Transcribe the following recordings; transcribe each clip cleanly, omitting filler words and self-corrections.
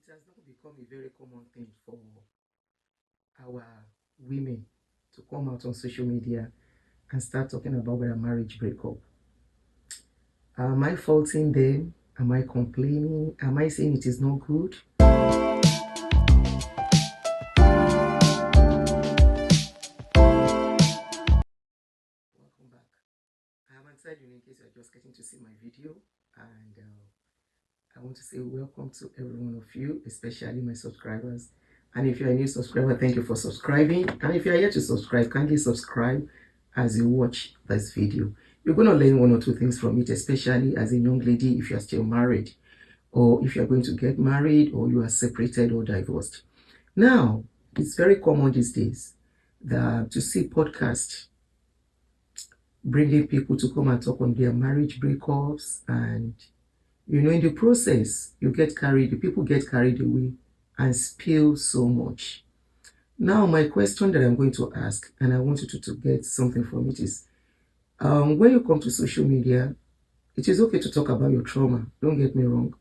it has now become a very common thing for our women to come out on social media and start talking about their marriage breakup. Am I faulting them? Am I complaining? Am I saying it is not good? Welcome back. I have answered you in case you're just getting to see my video, and I want to say welcome to every one of you, especially my subscribers. And if you're a new subscriber, thank you for subscribing. And if you're yet to subscribe, kindly subscribe as you watch this video. You're going to learn one or two things from it, especially as a young lady if you're still married, or if you're going to get married, or you are separated or divorced. Now, it's very common these days that to see podcasts bringing people to come and talk on their marriage breakups, and in the process people get carried away and spill so much. Now my question that I'm going to ask, and I want you to get something from it, is when you come to social media, it is okay to talk about your trauma, don't get me wrong.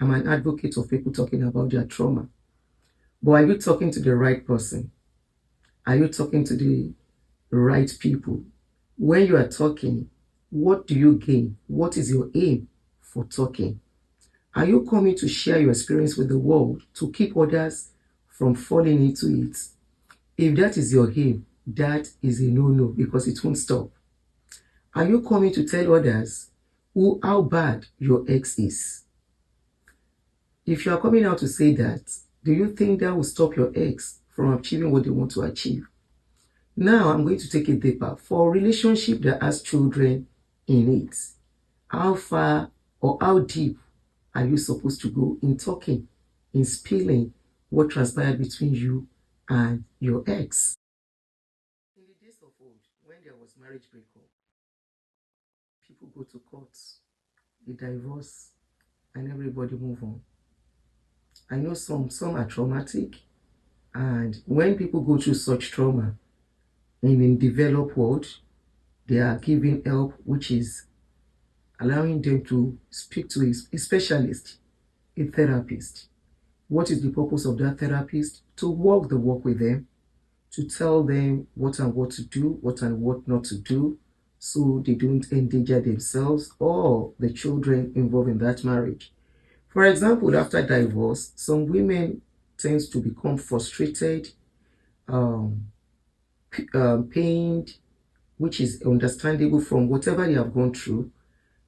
I'm an advocate of people talking about their trauma, but are you talking to the right person? Are you talking to the right people? When you are talking, what do you gain? What is your aim for talking? Are you coming to share your experience with the world to keep others from falling into it? If that is your aim, that is a no-no, because it won't stop. Are you coming to tell others how bad your ex is? If you are coming out to say that, do you think that will stop your ex from achieving what they want to achieve? Now I'm going to take it deeper. For a relationship that has children in it, how far or how deep are you supposed to go in talking, in spilling what transpired between you and your ex? In the days of old, when there was marriage breakup, people go to courts, they divorce, and everybody move on. I know some are traumatic, and when people go through such trauma in the developed world, they are given help, which is allowing them to speak to a specialist, a therapist. What is the purpose of that therapist? To walk the walk with them, to tell them what and what to do, what and what not to do, so they don't endanger themselves or the children involved in that marriage. For example, after divorce, some women tend to become frustrated, pained, which is understandable from whatever they have gone through.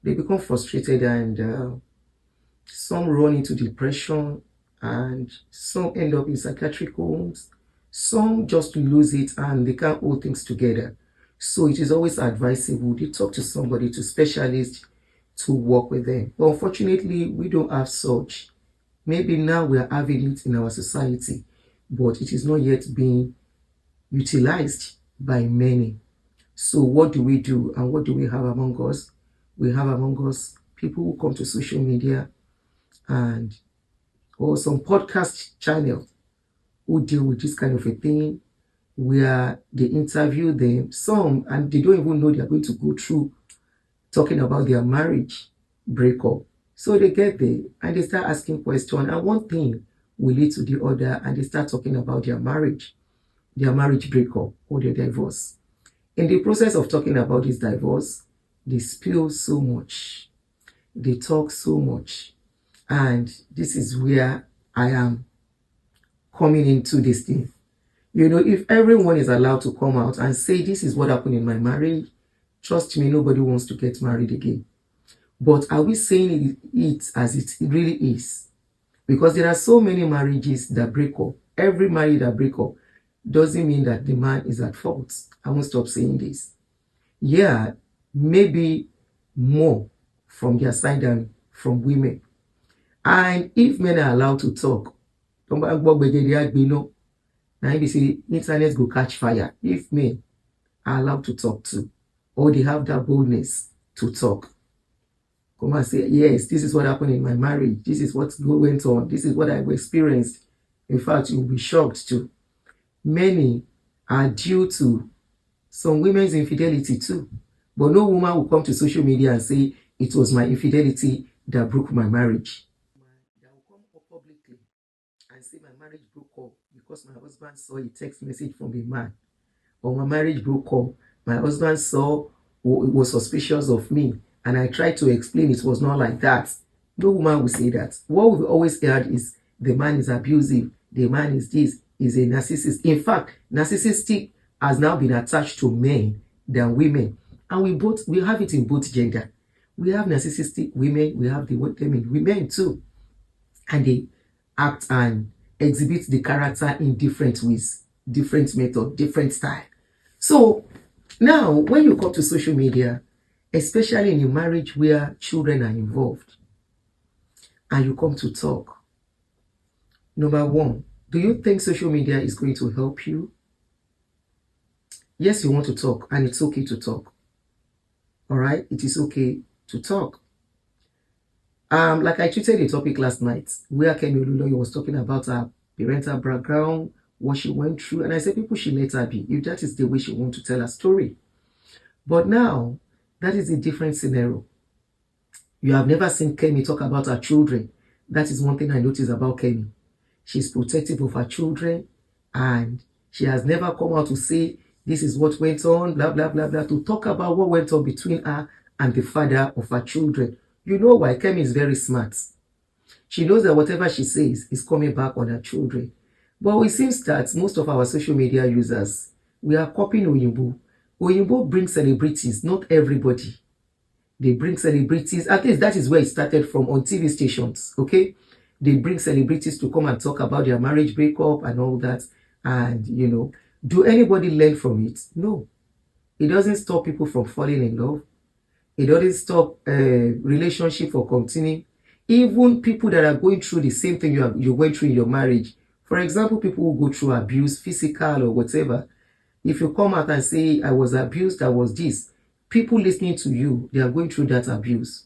They become frustrated, and some run into depression, and some end up in psychiatric homes. Some just lose it and they can't hold things together. So it is always advisable they talk to somebody, to specialists, to work with them. But unfortunately, we don't have such. Maybe now we are having it in our society, but it is not yet being utilized by many. So what do we do, and what do we have among us? We have among us people who come to social media or some podcast channels who deal with this kind of a thing, where they interview them, some, and they don't even know they are going to go through talking about their marriage breakup. So they get there and they start asking questions, and one thing will lead to the other, and they start talking about their marriage breakup, or their divorce. In the process of talking about this divorce, they spill so much, they talk so much, and this is where I am coming into this thing. If everyone is allowed to come out and say, this is what happened in my marriage, trust me, nobody wants to get married again. But are we saying it as it really is? Because there are so many marriages that break up. Every marriage that break up doesn't mean that the man is at fault. I won't stop saying this. Yeah, maybe more from their side than from women. And if men are allowed to talk, now you see internet go catch fire if men are allowed to talk too, or they have that boldness to talk. Come and say, yes, this is what happened in my marriage, this is what went on, this is what I've experienced. In fact, you'll be shocked too. Many are due to some women's infidelity too, but no woman will come to social media and say it was my infidelity that broke my marriage. That will come up publicly and say my marriage broke up because my husband saw a text message from a man, or my marriage broke up, my husband saw was suspicious of me, and I tried to explain it was not like that. No woman will say that. What we've always heard is the man is abusive, the man is this, is a narcissist. In fact, narcissistic has now been attached to men than women, and we have it in both gender. We have narcissistic women, we have them in women too, and they act and exhibit the character in different ways, different method, different style. So now, when you come to social media, especially in a marriage where children are involved, and you come to talk, number one, do you think social media is going to help you? Yes, you want to talk, and it's okay to talk. All right, it is okay to talk. Like I tweeted a topic last night where Kemi Oluloyo was talking about her parental background, what she went through, and I said people should let her be if that is the way she wants to tell her story. But now, that is a different scenario. You have never seen Kemi talk about her children. That is one thing I noticed about Kemi. She's protective of her children, and she has never come out to say this is what went on, blah, blah, blah, blah, to talk about what went on between her and the father of her children. You know why? Kemi is very smart. She knows that whatever she says is coming back on her children. But it seems that most of our social media users, we are copying Oyinbo. Oyinbo brings celebrities, not everybody. They bring celebrities, at least that is where it started from, on TV stations, okay? They bring celebrities to come and talk about their marriage breakup and all that. And, you know, do anybody learn from it? No. It doesn't stop people from falling in love. It doesn't stop relationship from continuing. Even people that are going through the same thing you went through in your marriage. For example, people who go through abuse, physical or whatever. If you come out and say, I was abused, I was this, people listening to you, they are going through that abuse.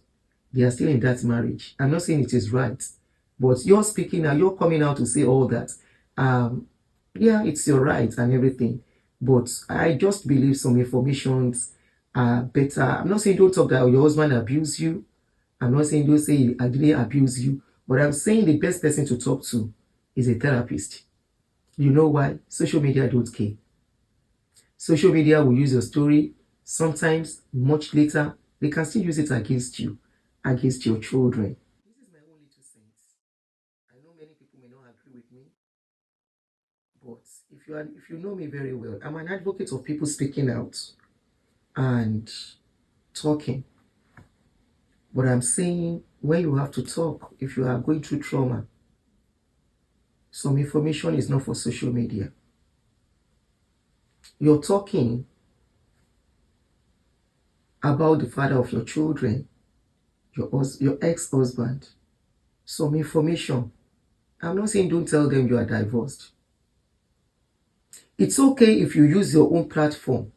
They are still in that marriage. I'm not saying it is right. But you're speaking now, you're coming out to say all that. Yeah, it's your right and everything. But I just believe some informations are better. I'm not saying don't talk that your husband abused you. I'm not saying don't say I didn't abuse you. But I'm saying the best person to talk to is a therapist. You know why? Social media don't care. Social media will use your story. Sometimes, much later, they can still use it against you, against your children. This is my only 2 cents. I know many people may not agree with me, but if you know me very well, I'm an advocate of people speaking out and talking. But I'm saying when you have to talk, if you are going through trauma, some information is not for social media. You're talking about the father of your children, your ex-husband, some information. I'm not saying don't tell them you are divorced. It's okay if you use your own platform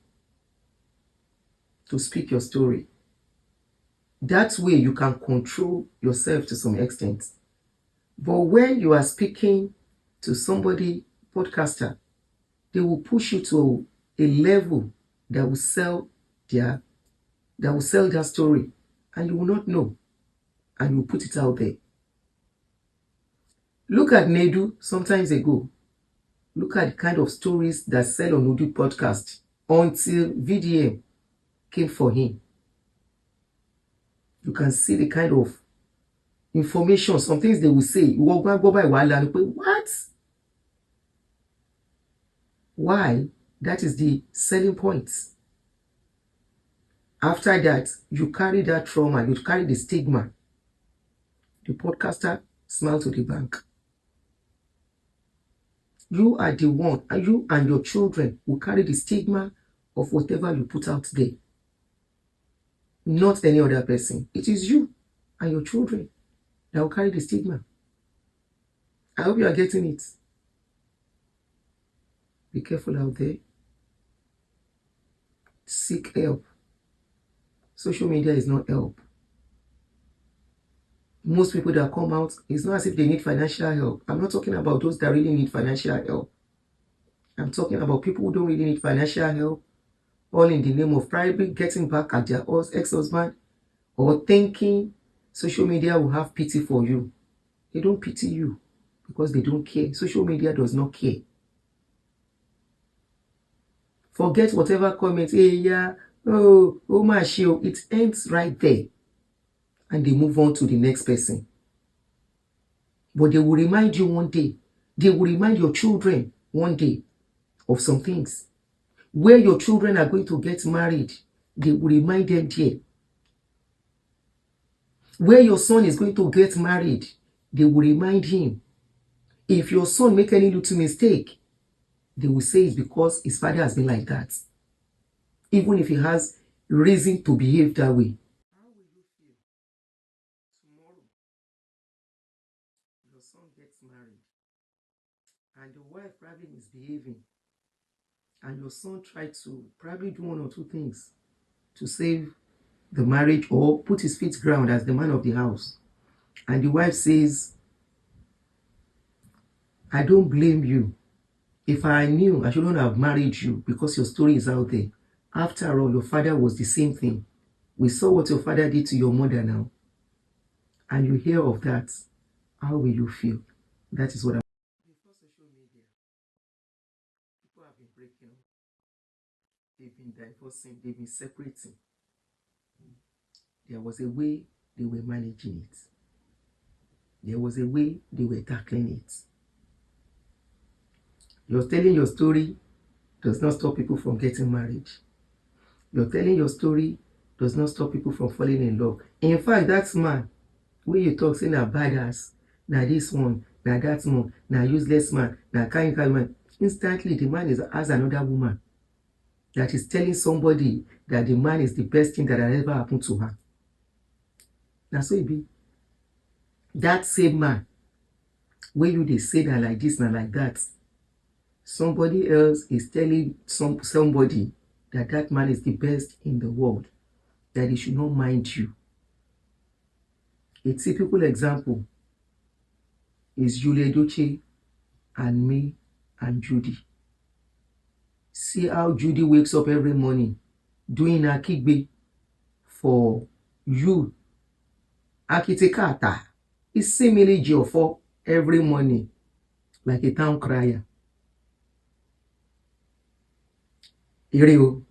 to speak your story. That way you can control yourself to some extent. But when you are speaking to somebody, podcaster, they will push you to a level that will sell their story, and you will not know, and you will put it out there. Look at Nedu sometimes ago. Look at the kind of stories that sell on Nedu podcast until VDM came for him. You can see the kind of information, some things they will say. What? Why? That is the selling point. After that, you carry that trauma, you carry the stigma. The podcaster smile to the bank. You are the one, and you and your children will carry the stigma of whatever you put out there. Not any other person. It is you and your children that will carry the stigma. I hope you are getting it. Be careful out there. Seek help. Social media is not help. Most people that come out, it's not as if they need financial help. I'm not talking about those that really need financial help. I'm talking about people who don't really need financial help, all in the name of probably getting back at their ex-husband, or thinking social media will have pity for you. They don't pity you. because they don't care. Social media does not care. Forget whatever comment. Hey, yeah, oh my show. It ends right there. And they move on to the next person. But they will remind you one day. They will remind your children one day of some things. Where your children are going to get married, they will remind them there. Where your son is going to get married, they will remind him. If your son make any little mistake, they will say it's because his father has been like that. Even if he has reason to behave that way. How will you feel tomorrow your son gets married and the wife probably misbehaving and your son tried to probably do one or two things to save the marriage or put his feet ground as the man of the house, and the wife says, I don't blame you. If I knew, I shouldn't have married you because your story is out there. After all, your father was the same thing. We saw what your father did to your mother now. And you hear of that. How will you feel? That is what I'm... Before social media, people have been breaking up. They've been divorcing. They've been separating. There was a way they were managing it. There was a way they were tackling it. You're telling your story does not stop people from getting married. You're telling your story does not stop people from falling in love. In fact, that man, when you talk, saying a badass, now this one, now that one, now useless man, now kind man, instantly the man has another woman that is telling somebody that the man is the best thing that has ever happened to her. Now so it be. That same man, when you they say that like this, now like that, somebody else is telling somebody that that man is the best in the world, that he should not mind you. A typical example is Julie Doche and me and Judy. See how Judy wakes up every morning doing a kigbe for you. Akitekata is seemingly Geoffo every morning like a town crier. Ireo.